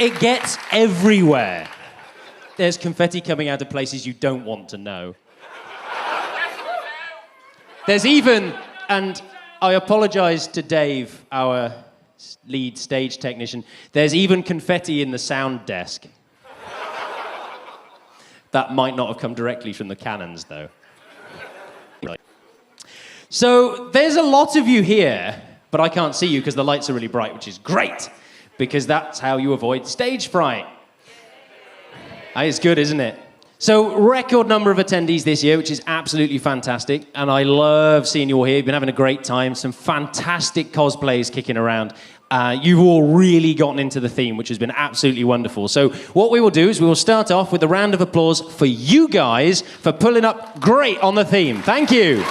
It gets everywhere. There's confetti coming out of places you don't want to know. There's even, and I apologise to Dave, our lead stage technician, there's even confetti in the sound desk. That might not have come directly from the cannons, though. So there's a lot of you here, but I can't see you because the lights are really bright, which is great, because that's how you avoid stage fright. It's good, isn't it? So, record number of attendees this year, which is absolutely fantastic, and I love seeing you all here. You've been having a great time, some fantastic cosplays kicking around. You've all really gotten into the theme, which has been absolutely wonderful. So, what we will do is we will start off with a round of applause for you guys for pulling up great on the theme. Thank you.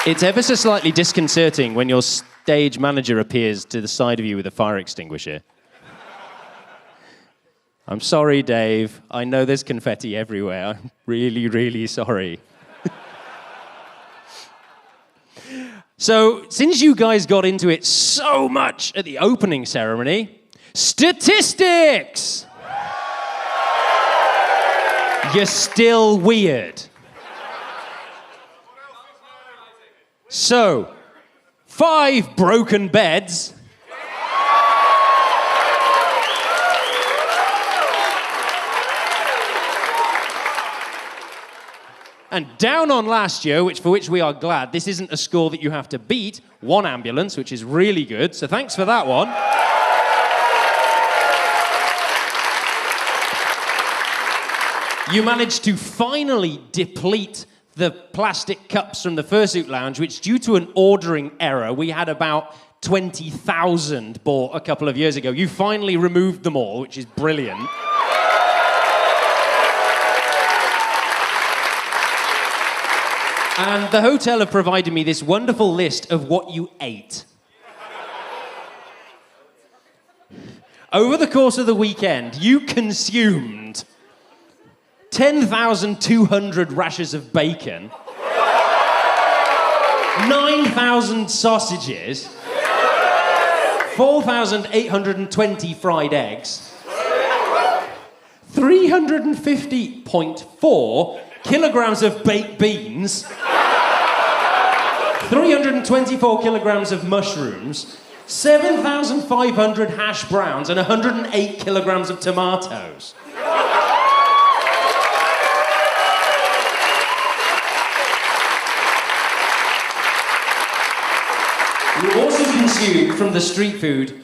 It's ever so slightly disconcerting when your stage manager appears to the side of you with a fire extinguisher. I'm sorry, Dave. I know there's confetti everywhere. I'm really, really sorry. So, since you guys got into it so much at the opening ceremony, statistics! You're still weird. So, 5 broken beds. And down on last year, for which we are glad, this isn't a score that you have to beat, 1 ambulance, which is really good, so thanks for that one. You managed to finally deplete the plastic cups from the Fursuit Lounge, which, due to an ordering error, we had about 20,000 bought a couple of years ago. You finally removed them all, which is brilliant. And the hotel have provided me this wonderful list of what you ate. Over the course of the weekend, you consumed 10,200 rashers of bacon, 9,000 sausages, 4,820 fried eggs, 350.4 kilograms of baked beans, 324 kilograms of mushrooms, 7,500 hash browns, and 108 kilograms of tomatoes. You also consumed from the street food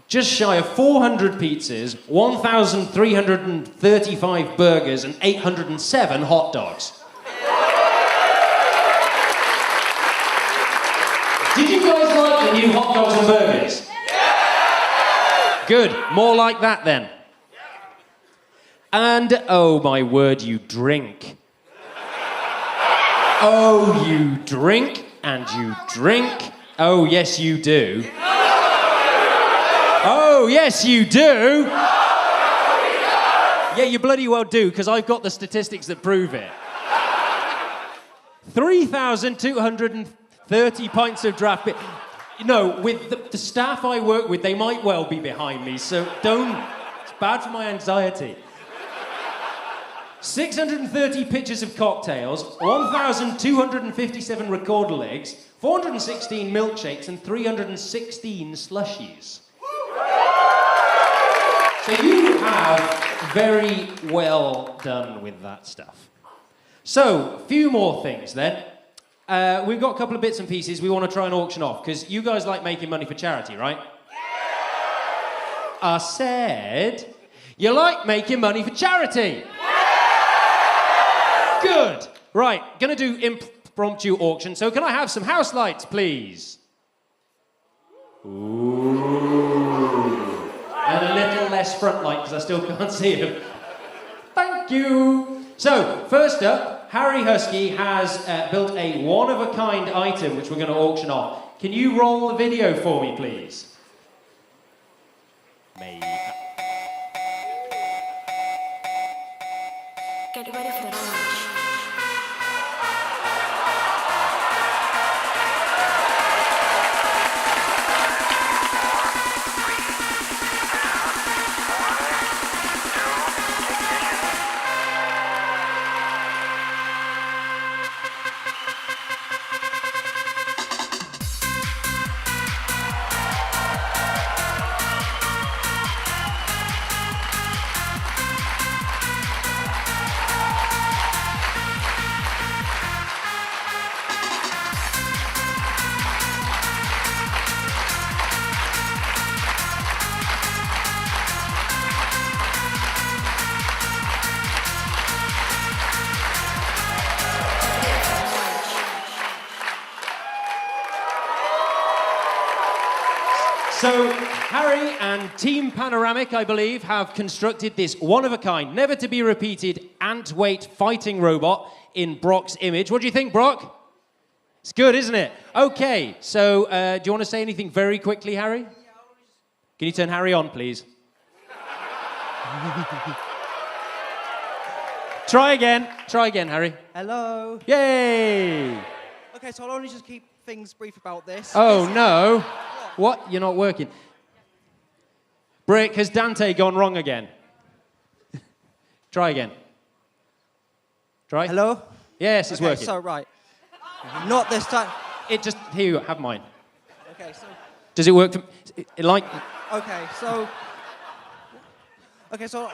just shy of 400 pizzas, 1,335 burgers, and 807 hot dogs. Did you guys like the new hot dogs and burgers? Yeah! Good. More like that then. And, oh my word, you drink. Oh, you drink and you drink. Oh, yes, you do. Oh, yes, you do. Yeah, you bloody well do, because I've got the statistics that prove it. 3,230 pints of draft beer. No, with the staff I work with, they might well be behind me, so don't. It's bad for my anxiety. 630 pitchers of cocktails, 1,257 recorder legs, 416 milkshakes, and 316 slushies. So you have very well done with that stuff. So, a few more things then. We've got a couple of bits and pieces we want to try and auction off, because you guys like making money for charity, right? I said, you like making money for charity? Good. Right, gonna do impromptu auction, so can I have some house lights, please? Ooh. And a little less front light, because I still can't see him. Thank you. So, first up, Harry Husky has built a one-of-a-kind item, which we're going to auction off. Can you roll the video for me, please? Maybe. Get ready for launch. So, Harry and Team Panoramic, I believe, have constructed this one-of-a-kind, never-to-be-repeated ant-weight fighting robot in Brock's image. What do you think, Brock? It's good, isn't it? Okay, so do you want to say anything very quickly, Harry? Can you turn Harry on, please? Try again, Harry. Hello. Yay! Okay, so I'll only just keep things brief about this. Oh, no. What? You're not working. Brick, has Dante gone wrong again? Try again. Try. Hello? Yes, it's working. So, right. Not this time. It just, here you go, have mine. Okay, so... Does it work for... like... Okay, so... Okay, so...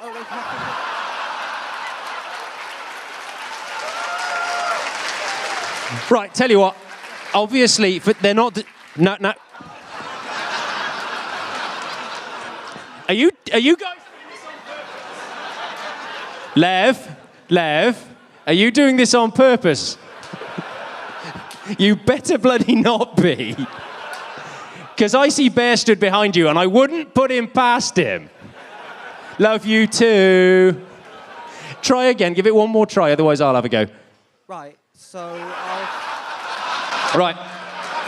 Right, tell you what. Obviously, they're not... No. Are you guys... Lev, are you doing this on purpose? You better bloody not be. Because I see Bear stood behind you and I wouldn't put him past him. Love you too. Try again, give it one more try, otherwise I'll have a go. Right, so Right,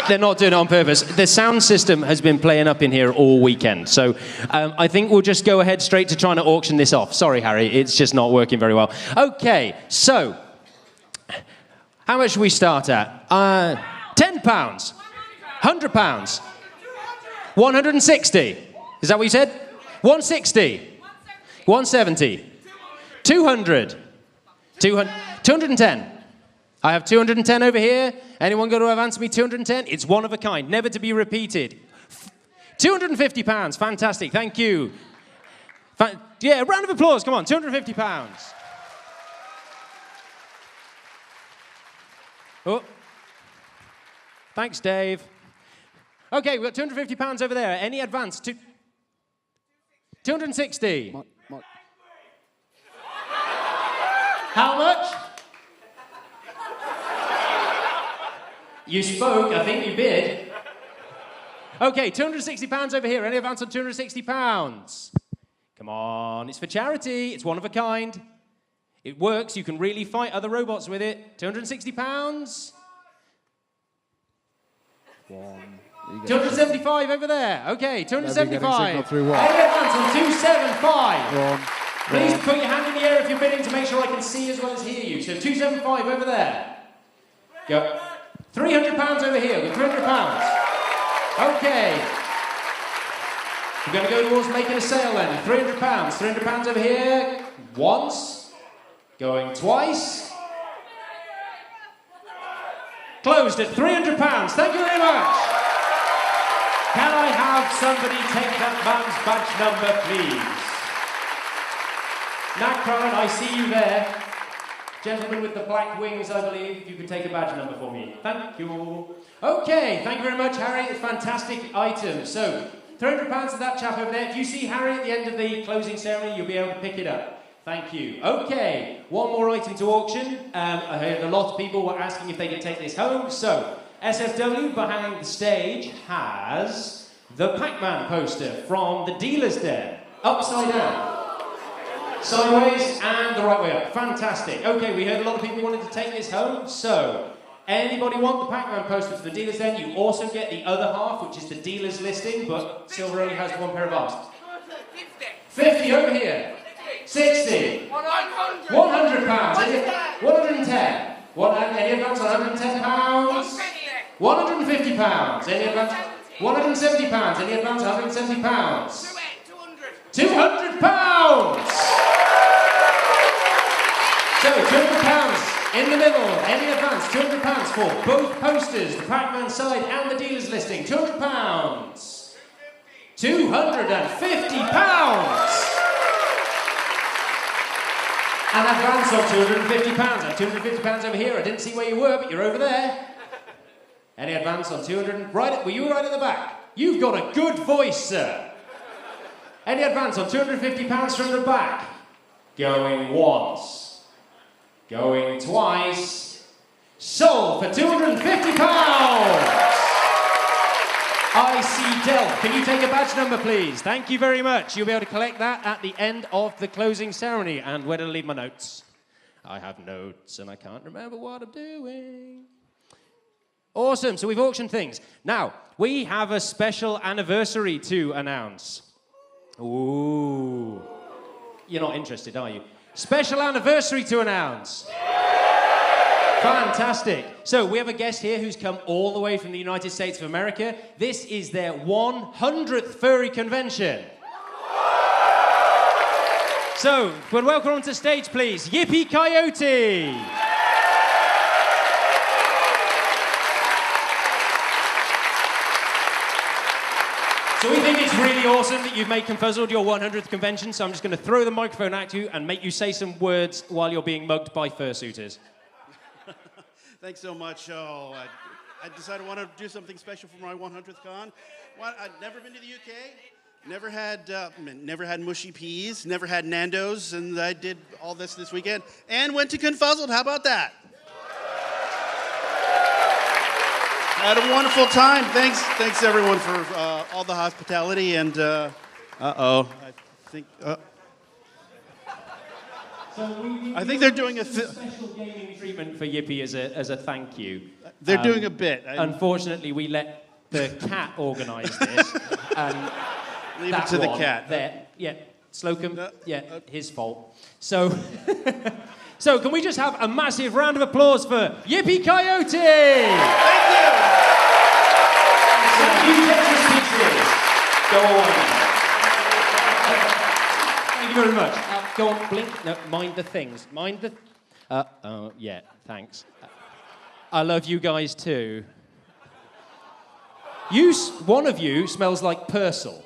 they're not doing it on purpose. The sound system has been playing up in here all weekend, so I think we'll just go ahead straight to trying to auction this off. Sorry, Harry, it's just not working very well. Okay, so, how much should we start at? £10, £100, 160. Is that what you said? 160, 170, 200, 210. I have 210 over here. Anyone going to have answered me 210? It's one of a kind, never to be repeated. £250, fantastic, thank you. Yeah, a round of applause, come on, £250. Oh, thanks, Dave. Okay, we've got £250 over there. Any advance? 260. How much? You spoke, I think you bid. Okay, £260 over here. Any advance on £260? Come on, it's for charity. It's one of a kind. It works. You can really fight other robots with it. £260. 275 over there. Okay, 275. Any advance on 275? Please put your hand in the air if you're bidding to make sure I can see as well as hear you. So 275 over there. Go. £300 over here with £300. Okay. We're going to go towards making a sale then. £300. £300 over here. Once. Going twice. Closed at £300. Thank you very much. Can I have somebody take that man's badge number, please? Nacron, I see you there. Gentleman with the black wings, I believe, if you could take a badge number for me. Thank you. Okay, thank you very much, Harry. It's a fantastic item. So, £300 to that chap over there. If you see Harry at the end of the closing ceremony, you'll be able to pick it up. Thank you. Okay, one more item to auction. I heard a lot of people were asking if they could take this home. So, SFW behind the stage has the Pac-Man poster from the dealer's den. Upside down. Sideways and the right way up. Fantastic. Okay, we heard a lot of people wanted to take this home. So, anybody want the Pac-Man poster for the dealer's den? You also get the other half, which is the dealer's listing, but Silver only has one pair of arms. 50 over here. 60. 100 pounds. 110. Any advance on 110 pounds? 150 pounds. Any advance? 170 pounds. Any advance on 170 pounds? 200 pounds. So £200 in the middle. Any advance? £200 for both posters, the Pac-Man side and the dealer's listing. £200. £250. An advance on £250. And £250 over here. I didn't see where you were, but you're over there. Any advance on 200? Right, were you right at the back? You've got a good voice, sir. Any advance on £250 from the back? Going once. Going twice. Sold for £250. I IC Delft. Can you take a badge number, please? Thank you very much. You'll be able to collect that at the end of the closing ceremony. And where did I leave my notes? I have notes, and I can't remember what I'm doing. Awesome. So we've auctioned things. Now, we have a special anniversary to announce. Ooh. You're not interested, are you? Special anniversary to announce. Fantastic. So we have a guest here who's come all the way from the United States of America. This is their 100th furry convention. So, we'll welcome onto stage, please, Yippee Coyote. So we think it's really awesome that you've made ConFuzzled your 100th convention, so I'm just going to throw the microphone at you and make you say some words while you're being mugged by fursuiters. Thanks so much. Oh, I decided I want to do something special for my 100th con. I'd never been to the UK, never had mushy peas, never had Nando's, and I did all this weekend, and went to ConFuzzled. How about that? I had a wonderful time. Thanks everyone for all the hospitality, and I think they're doing a special gaming treatment for Yippee as a thank you. They're doing a bit. Unfortunately, we let the cat organise this, and Leave it to the cat. There, yeah, Slocum, his fault. So, so can we just have a massive round of applause for Yippee Coyote? Thank you. So you get your speeches. Go on. Thank you very much. Go on, blink. No, mind the things. Mind the... yeah, thanks. I love you guys too. One of you smells like Purcell.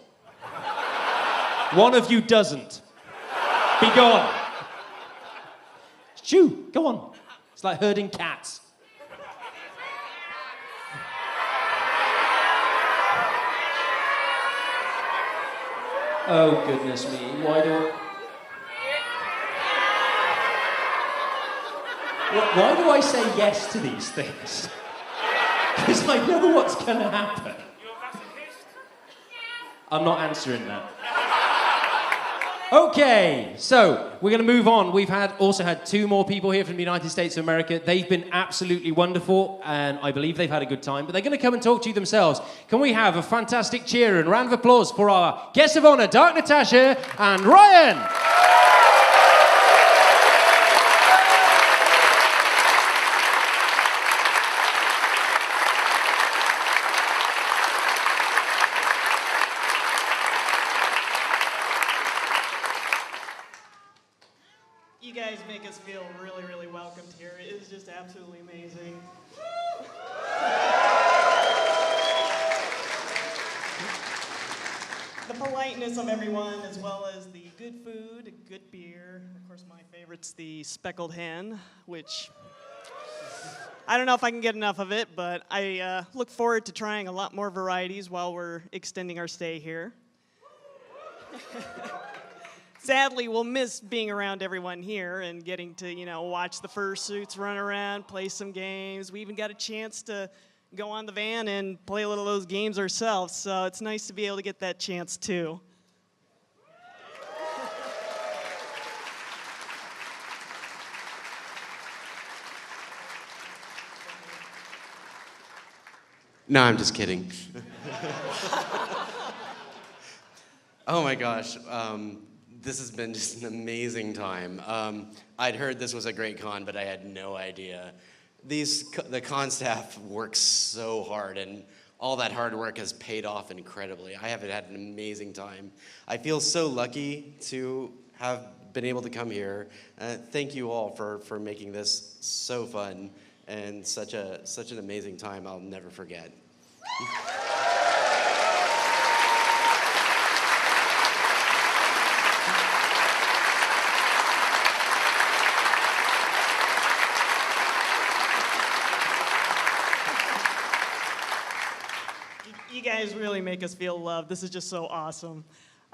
One of you doesn't. Be gone. Shoo, go on. It's like herding cats. Oh, goodness me. Why do I say yes to these things? Because I know what's going to happen. I'm not answering that. Okay, so we're going to move on. We've also had 2 more people here from the United States of America. They've been absolutely wonderful, and I believe they've had a good time, but they're going to come and talk to you themselves. Can we have a fantastic cheer and round of applause for our guests of honor, Dark Natasha and Ryan? You guys make us feel really, really welcomed here. It is just absolutely amazing. The politeness of everyone, as well as the good food, good beer. Of course, my favorite's the speckled hen, which I don't know if I can get enough of it, but I look forward to trying a lot more varieties while we're extending our stay here. Sadly, we'll miss being around everyone here and getting to, watch the fursuits run around, play some games. We even got a chance to go on the van and play a little of those games ourselves, so it's nice to be able to get that chance, too. No, I'm just kidding. Oh my gosh. This has been just an amazing time. I'd heard this was a great con, but I had no idea. The con staff works so hard, and all that hard work has paid off incredibly. I have had an amazing time. I feel so lucky to have been able to come here. Thank you all for making this so fun and such an amazing time I'll never forget. You guys really make us feel loved. This is just so awesome.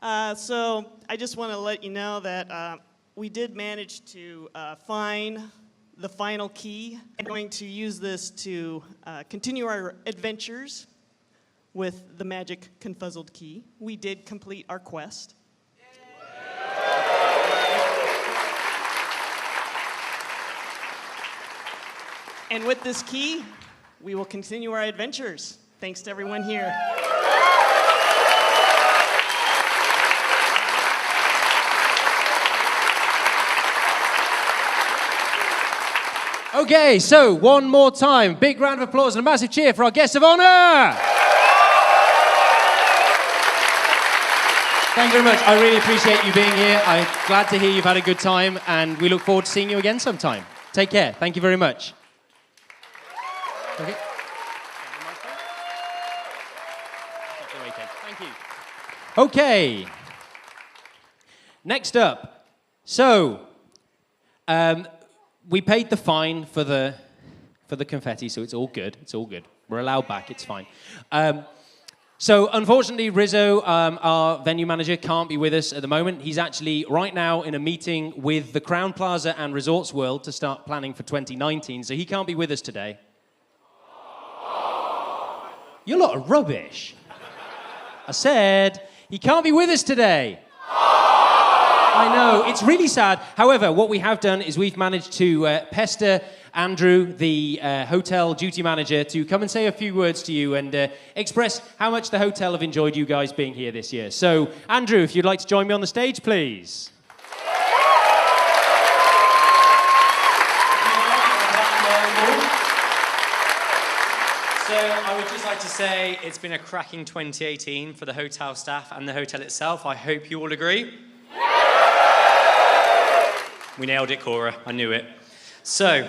So I just want to let you know that we did manage to find the final key. I'm going to use this to continue our adventures with the magic ConFuzzled key, we did complete our quest. And with this key, we will continue our adventures. Thanks to everyone here. Okay, so one more time, big round of applause and a massive cheer for our guest of honor. Thank you very much. I really appreciate you being here. I'm glad to hear you've had a good time, and we look forward to seeing you again sometime. Take care. Thank you very much. Okay. Thank you. Okay. Next up. So, we paid the fine for the confetti, so it's all good. It's all good. We're allowed back. It's fine. So, unfortunately, Rizzo, our venue manager, can't be with us at the moment. He's actually right now in a meeting with the Crown Plaza and Resorts World to start planning for 2019, so he can't be with us today. You're a lot of rubbish. I said he can't be with us today. I know, it's really sad. However, what we have done is we've managed to pester Andrew, the hotel duty manager, to come and say a few words to you and express how much the hotel have enjoyed you guys being here this year. So, Andrew, if you'd like to join me on the stage, please. So I would just like to say it's been a cracking 2018 for the hotel staff and the hotel itself. I hope you all agree. We nailed it, Cora. I knew it. So,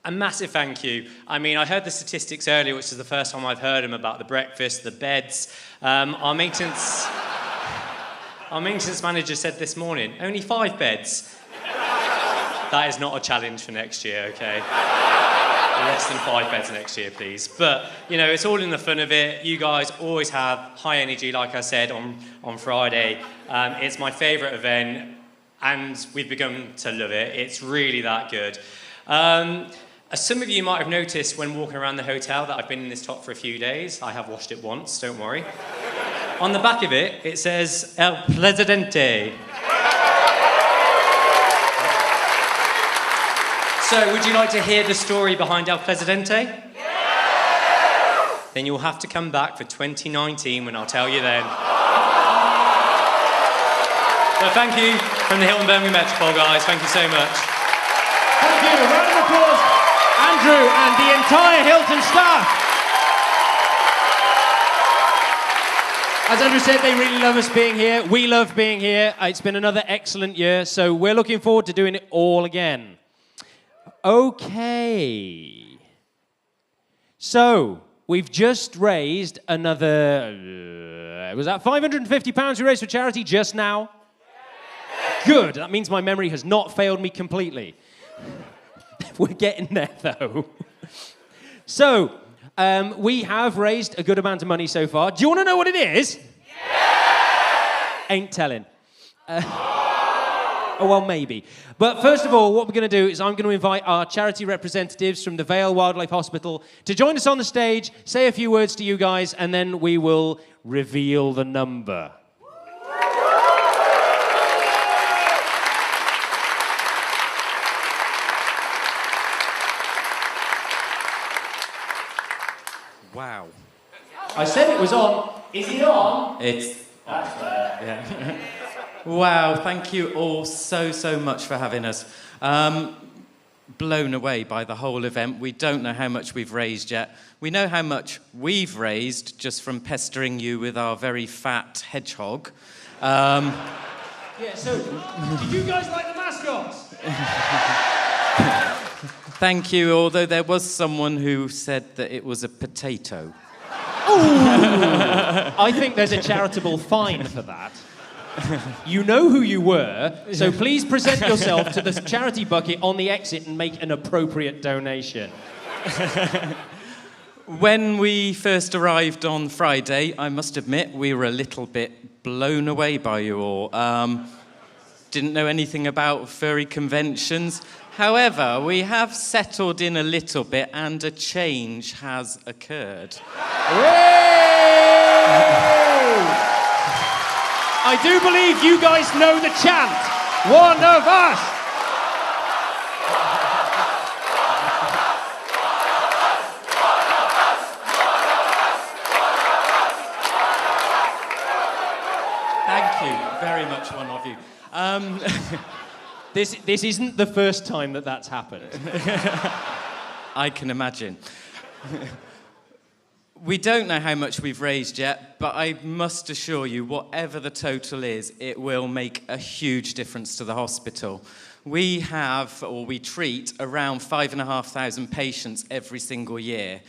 a massive thank you. I mean, I heard the statistics earlier, which is the first time I've heard them, about the breakfast, the beds. Our maintenance manager said this morning, only 5 beds. That is not a challenge for next year, okay? Less than 5 beds next year, please. But, you know, it's all in the fun of it. You guys always have high energy, like I said, on Friday. It's my favourite event, and we've begun to love it. It's really that good. As some of you might have noticed when walking around the hotel that I've been in this top for a few days. I have washed it once, don't worry. On the back of it, it says, El Presidente. So, would you like to hear the story behind El Presidente? Yes! Then you'll have to come back for 2019 when I'll tell you then. So thank you from the Hilton Birmingham Metropole, guys. Thank you so much. Thank you. A round of applause, Andrew and the entire Hilton staff. As Andrew said, they really love us being here. We love being here. It's been another excellent year, so we're looking forward to doing it all again. Okay. So, we've just raised another... was that £550 we raised for charity just now? Good. That means my memory has not failed me completely. We're getting there, though. So, we have raised a good amount of money so far. Do you want to know what it is? Yeah! Ain't telling. Oh, well, maybe. But first of all, what we're going to do is I'm going to invite our charity representatives from the Vale Wildlife Hospital to join us on the stage, say a few words to you guys, and then we will reveal the number. Wow. I said it was on. Is it on? It's... yeah. Wow, thank you all so much for having us. Blown away by the whole event. We don't know how much we've raised yet. We know how much we've raised just from pestering you with our very fat hedgehog. Yeah, so, did you guys like the mascots? Thank you, although there was someone who said that it was a potato. I think there's a charitable fine for that. You know who you were, so please present yourself to the charity bucket on the exit and make an appropriate donation. When we first arrived on Friday, I must admit, we were a little bit blown away by you all. Didn't know anything about furry conventions. However, we have settled in a little bit and a change has occurred. Yay! I do believe you guys know the chant. One of us. Thank you very much, one of you. This isn't the first time that that's happened. I can imagine. We don't know how much we've raised yet, but I must assure you, whatever the total is, it will make a huge difference to the hospital. We treat around 5,500 patients every single year.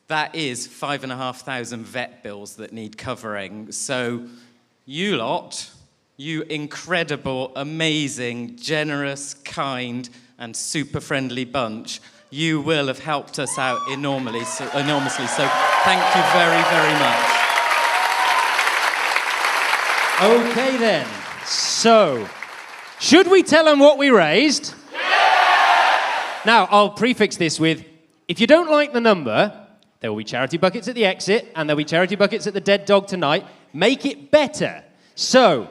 That is 5,500 vet bills that need covering. So you lot, you incredible, amazing, generous, kind, and super friendly bunch, you will have helped us out enormously. So thank you very, very much. Okay then. So, should we tell them what we raised? Yeah! Now, I'll prefix this with, if you don't like the number, there will be charity buckets at the exit, and there'll be charity buckets at the Dead Dog tonight. Make it better. So,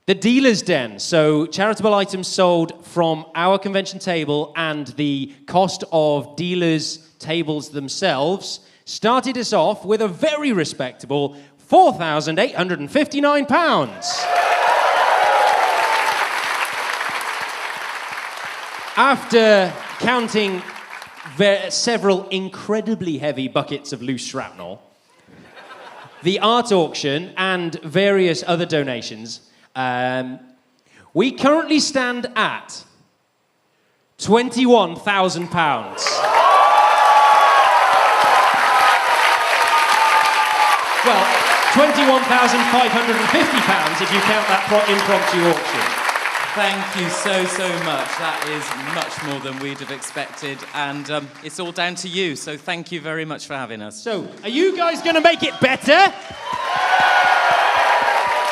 the dealer's den, so charitable items sold from our convention table and the cost of dealers' tables themselves started us off with a very respectable £4,859. After counting several incredibly heavy buckets of loose shrapnel, the art auction and various other donations, we currently stand at £21,000. Well, £21,550 if you count that impromptu auction. Thank you so much. That is much more than we'd have expected, and it's all down to you, so thank you very much for having us. So, are you guys going to make it better?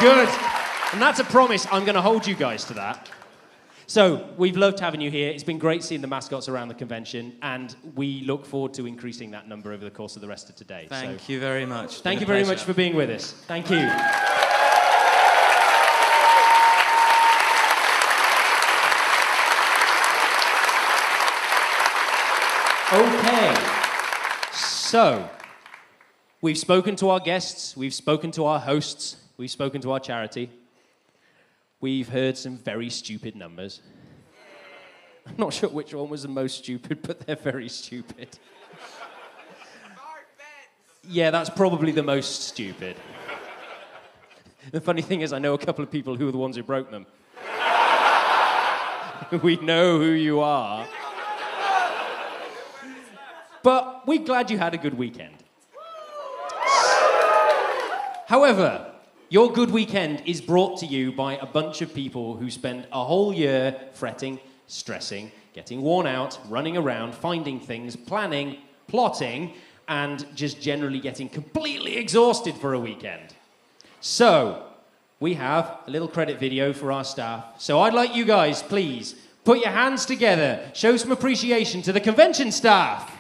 Good. And that's a promise. I'm going to hold you guys to that. So, we've loved having you here. It's been great seeing the mascots around the convention, and we look forward to increasing that number over the course of the rest of today. Thank you very much. Thank you very much for being with us. Thank you. Okay. So, we've spoken to our guests, we've spoken to our hosts, we've spoken to our charity. We've heard some very stupid numbers. I'm not sure which one was the most stupid, but they're very stupid. Yeah, that's probably the most stupid. The funny thing is, I know a couple of people who are the ones who broke them. We know who you are. But we're glad you had a good weekend. However, your good weekend is brought to you by a bunch of people who spend a whole year fretting, stressing, getting worn out, running around, finding things, planning, plotting, and just generally getting completely exhausted for a weekend. So, we have a little credit video for our staff. So I'd like you guys, please, put your hands together, show some appreciation to the convention staff.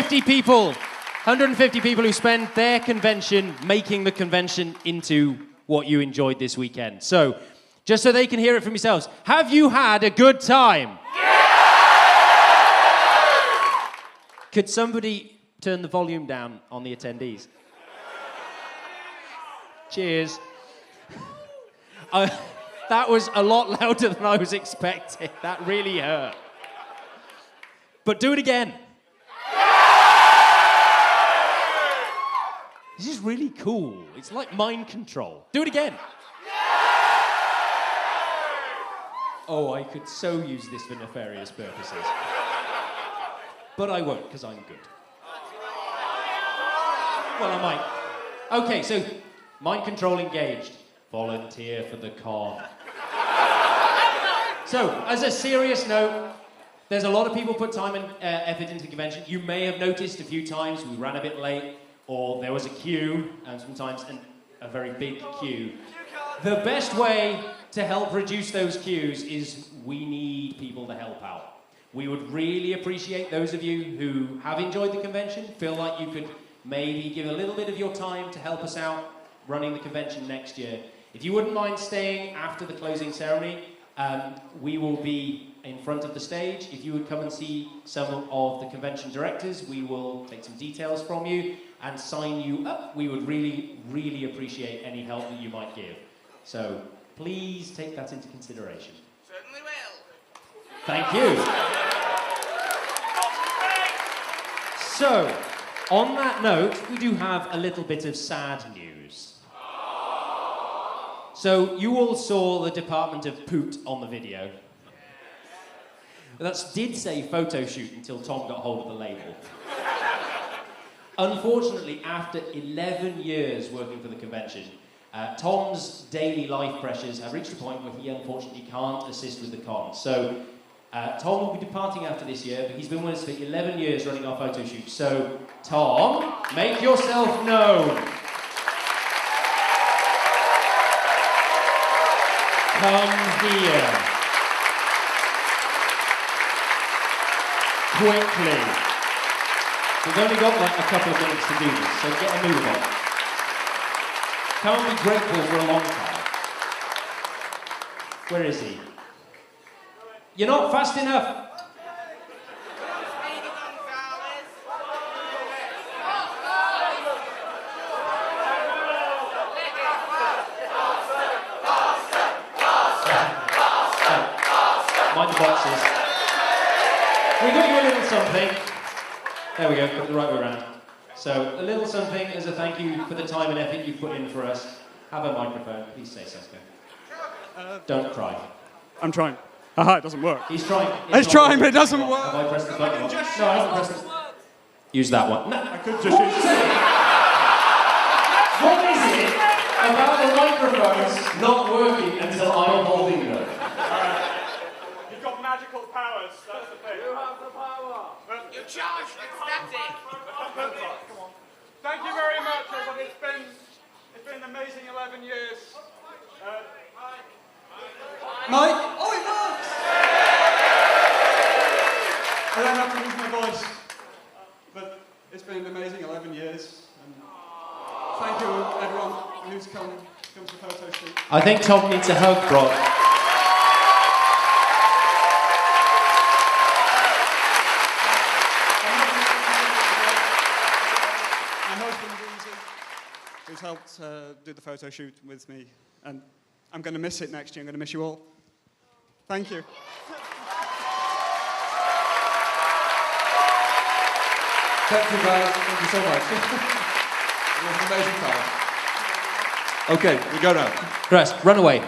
150 people. 150 people who spend their convention making the convention into what you enjoyed this weekend. So, just so they can hear it from yourselves, have you had a good time? Could somebody turn the volume down on the attendees? Cheers. That was a lot louder than I was expecting. That really hurt. But do it again. This is really cool. It's like mind control. Do it again. Oh, I could so use this for nefarious purposes. But I won't, because I'm good. Well, I might. Okay, so mind control engaged. Volunteer for the con. So, as a serious note, there's a lot of people put time and effort into the convention. You may have noticed a few times we ran a bit late, or there was a queue, and sometimes a very big queue. The best way to help reduce those queues is we need people to help out. We would really appreciate those of you who have enjoyed the convention, feel like you could maybe give a little bit of your time to help us out running the convention next year. If you wouldn't mind staying after the closing ceremony, we will be in front of the stage. If you would come and see some of the convention directors, we will take some details from you and sign you up. We would really, really appreciate any help that you might give. So please take that into consideration. Certainly will. Thank you. So, on that note, we do have a little bit of sad news. So, you all saw the Department of Poot on the video. That did say photo shoot until Tom got hold of the label. Unfortunately, after 11 years working for the convention, Tom's daily life pressures have reached a point where he unfortunately can't assist with the con. So, Tom will be departing after this year, but he's been with us for 11 years running our photo shoot. So, Tom, make yourself known. Come here. Quickly. We've only got like a couple of minutes to do this, so get a move on. Come and be grateful for a long time. Where is he? You're not fast enough. Mind the boxes. We got you a little something. There we go, put it the right way around. So, a little something as a thank you for the time and effort you've put in for us. Have a microphone, please say something. Don't cry. I'm trying. Haha, it doesn't work. He's trying. He's trying, but it doesn't work. Have I pressed the button? No, I haven't pressed it. Use that one. No. I could just use it. What is it about the microphones not working until I'm holding them? You've got magical powers, that's the thing. You have the power. You charged it, that's it. Come on. Thank you very much, everybody. It's been an amazing 11 years. Mike? Oh, it works! I don't have to use my voice, but it's been an amazing 11 years. And thank you, everyone who's come to the photo shoot. I think Tom needs a hug, Brock. My husband, Weezy, who's helped do the photo shoot with me. And I'm going to miss it next year. I'm going to miss you all. Thank you. Thank you, guys. Thank you so much. It was an amazing time. Okay, we go now. Chris, run away.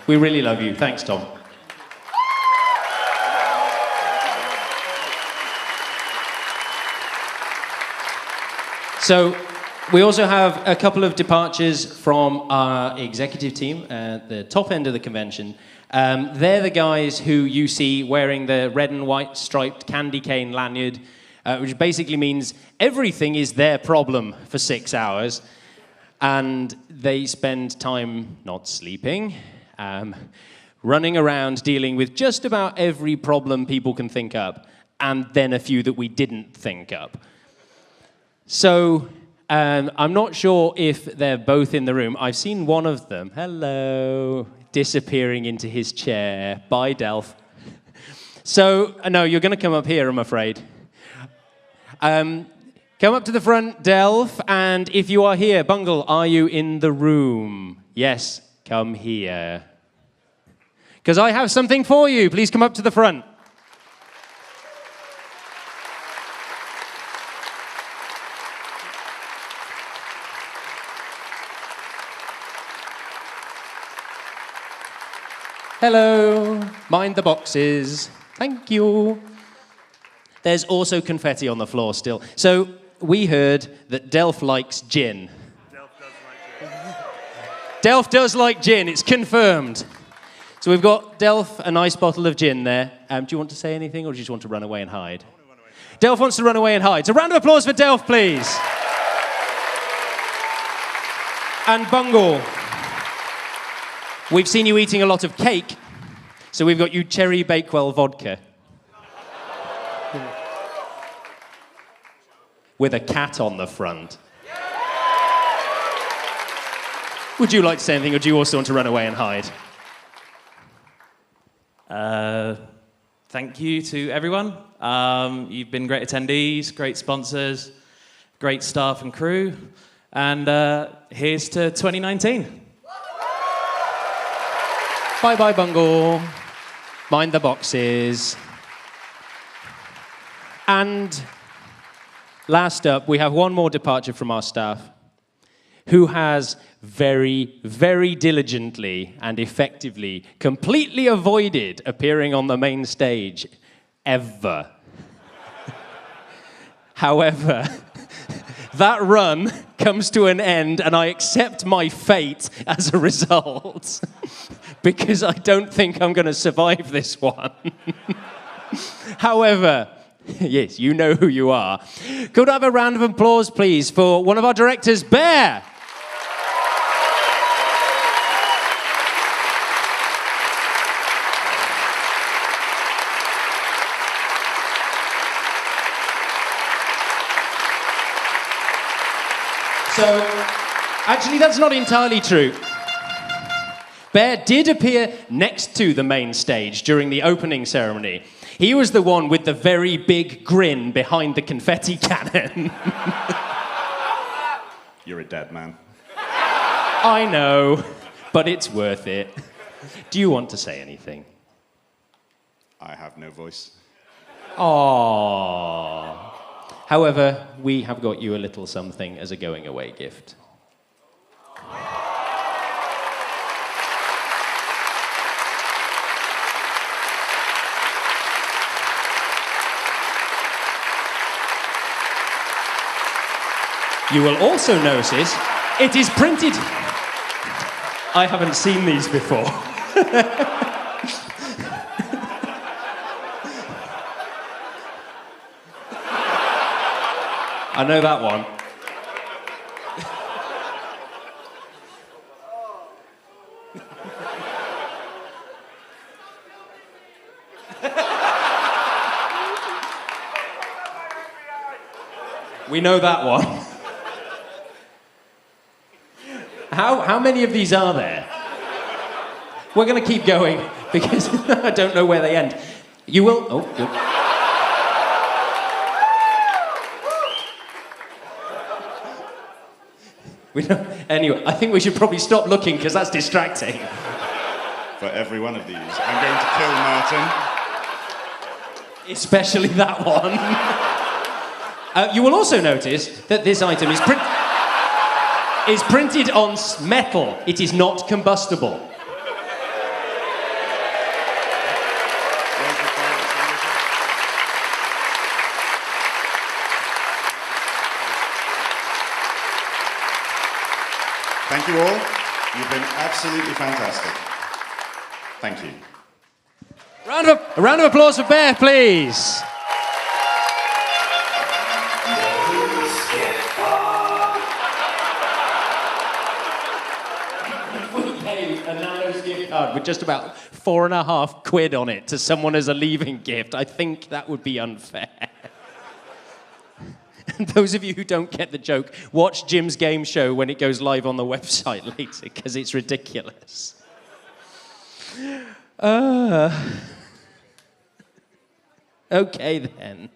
We really love you. Thanks, Tom. So, we also have a couple of departures from our executive team at the top end of the convention. They're the guys who you see wearing the red and white striped candy cane lanyard, which basically means everything is their problem for 6 hours. And they spend time not sleeping, running around dealing with just about every problem people can think up, and then a few that we didn't think up. So, I'm not sure if they're both in the room. I've seen one of them, hello, disappearing into his chair. Bye, Delph. So, no, you're going to come up here, I'm afraid. Come up to the front, Delph, and if you are here, Bungle, are you in the room? Yes, come here. Because I have something for you. Please come up to the front. Hello. Mind the boxes. Thank you. There's also confetti on the floor still. So we heard that Delph likes gin. Delph does like gin. It's confirmed. So we've got Delph, a nice bottle of gin there. Do you want to say anything, or do you just want to run away and hide? Delph wants to run away and hide. So round of applause for Delph, please. And Bungle. We've seen you eating a lot of cake, so we've got you cherry Bakewell vodka. With a cat on the front. Would you like to say anything, or do you also want to run away and hide? Thank you to everyone. You've been great attendees, great sponsors, great staff and crew. And here's to 2019. Bye-bye, Bungle. Mind the boxes. And last up, we have one more departure from our staff who has very, very diligently and effectively completely avoided appearing on the main stage ever. However, that run comes to an end, and I accept my fate as a result, because I don't think I'm going to survive this one. However, yes, you know who you are. Could I have a round of applause, please, for one of our directors, Bear? So, actually, that's not entirely true. Bear did appear next to the main stage during the opening ceremony. He was the one with the very big grin behind the confetti cannon. You're a dead man. I know, but it's worth it. Do you want to say anything? I have no voice. Aww. However, we have got you a little something as a going-away gift. You will also notice it is printed. I haven't seen these before. I know that one. We know that one. How many of these are there? We're going to keep going because I don't know where they end. You will... Oh, good. Anyway, I think we should probably stop looking because that's distracting. For every one of these, I'm going to kill Martin. Especially that one. You will also notice that this item is printed on metal. It is not combustible. Thank you all. You've been absolutely fantastic. Thank you. A round of applause for Bear, please. With just about £4.50 on it to someone as a leaving gift. I think that would be unfair. those of you who don't get the joke, watch Jim's game show when it goes live on the website later, because it's ridiculous. Okay, then.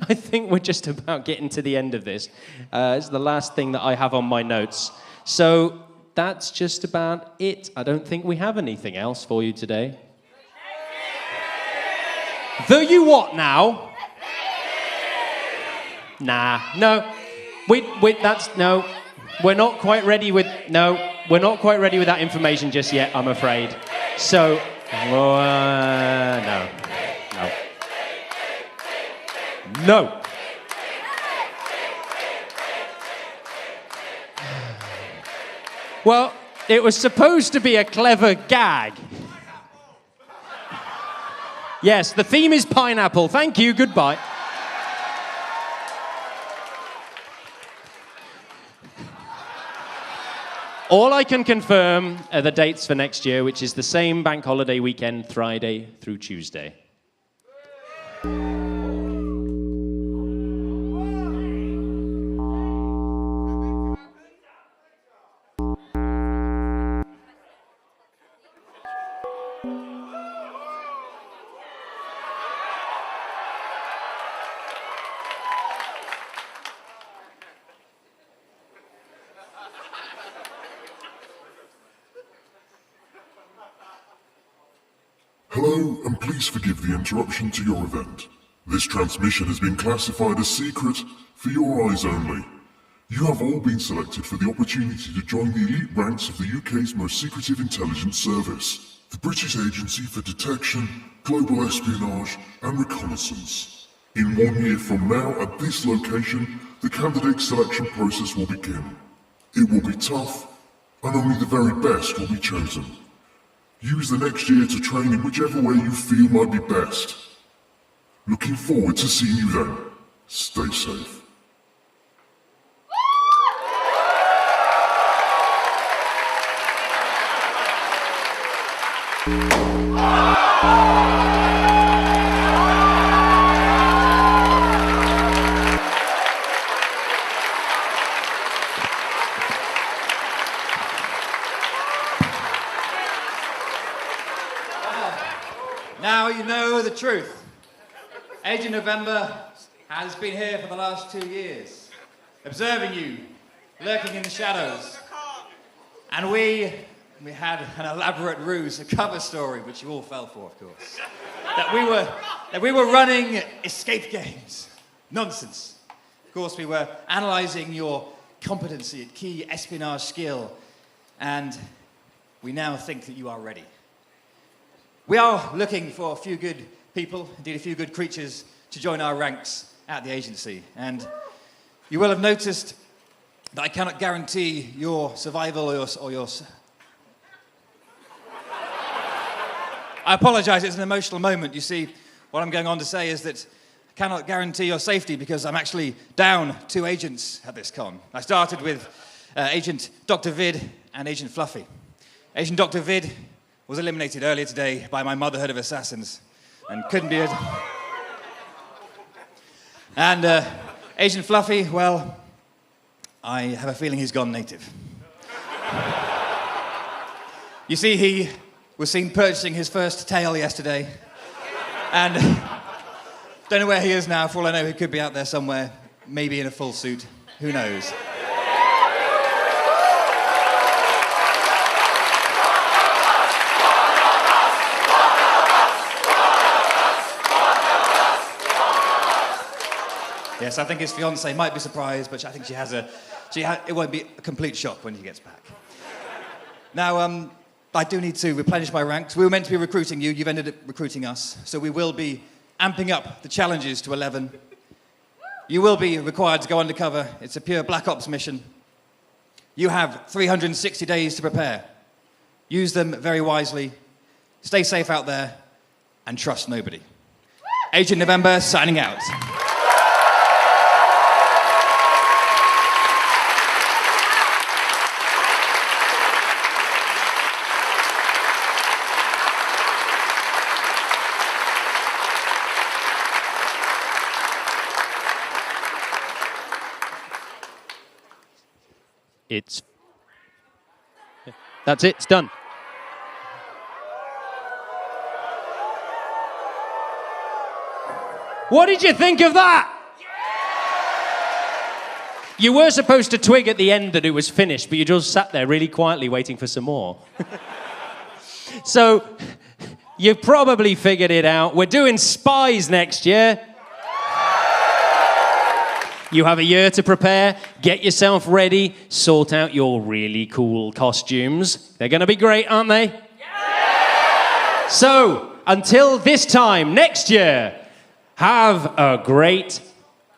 I think we're just about getting to the end of this. It's the last thing that I have on my notes. So that's just about it. I don't think we have anything else for you today. The you what now? Nah, no. No. We're not quite ready with that information just yet, I'm afraid. So, no. No. Well, it was supposed to be a clever gag. Yes, the theme is pineapple. Thank you, goodbye. All I can confirm are the dates for next year, which is the same bank holiday weekend, Friday through Tuesday. Hello, and please forgive the interruption to your event. This transmission has been classified as secret for your eyes only. You have all been selected for the opportunity to join the elite ranks of the UK's most secretive intelligence service, the British Agency for Detection, Global Espionage and Reconnaissance. In 1 year from now, at this location, the candidate selection process will begin. It will be tough, and only the very best will be chosen. Use the next year to train in whichever way you feel might be best. Looking forward to seeing you then. Stay safe. Now you know the truth. Agent November has been here for the last 2 years, observing you, lurking in the shadows. And we had an elaborate ruse, a cover story, which you all fell for, of course. That we were running escape games. Nonsense. Of course, we were analysing your competency at key espionage skill, and we now think that you are ready. We are looking for a few good people, indeed a few good creatures, to join our ranks at the agency. And you will have noticed that I cannot guarantee your survival or your... I apologise, it's an emotional moment. You see, what I'm going on to say is that I cannot guarantee your safety because I'm actually down 2 agents at this con. I started with Agent Dr. Vid and Agent Fluffy. Agent Dr. Vid was eliminated earlier today by my motherhood of assassins and couldn't be... And Agent Fluffy, well, I have a feeling he's gone native. You see, he was seen purchasing his first tail yesterday, and don't know where he is now. For all I know, he could be out there somewhere, maybe in a full suit. Who knows? Yes, I think his fiancée might be surprised, but I think it won't be a complete shock when he gets back. Now, I do need to replenish my ranks. We were meant to be recruiting you. You've ended up recruiting us. So we will be amping up the challenges to 11. You will be required to go undercover. It's a pure Black Ops mission. You have 360 days to prepare. Use them very wisely. Stay safe out there and trust nobody. Agent November signing out. It's... That's it, it's done. What did you think of that? You were supposed to twig at the end that it was finished, but you just sat there really quietly waiting for some more. So, you've probably figured it out. We're doing Spies next year. You have a year to prepare, get yourself ready, sort out your really cool costumes. They're going to be great, aren't they? Yeah! So, until this time next year, have a great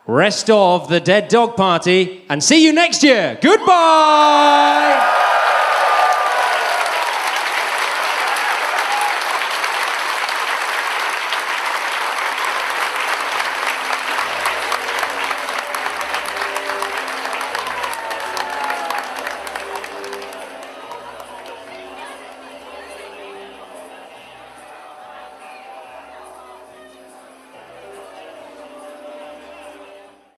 rest of the Dead Dog Party and see you next year. Goodbye!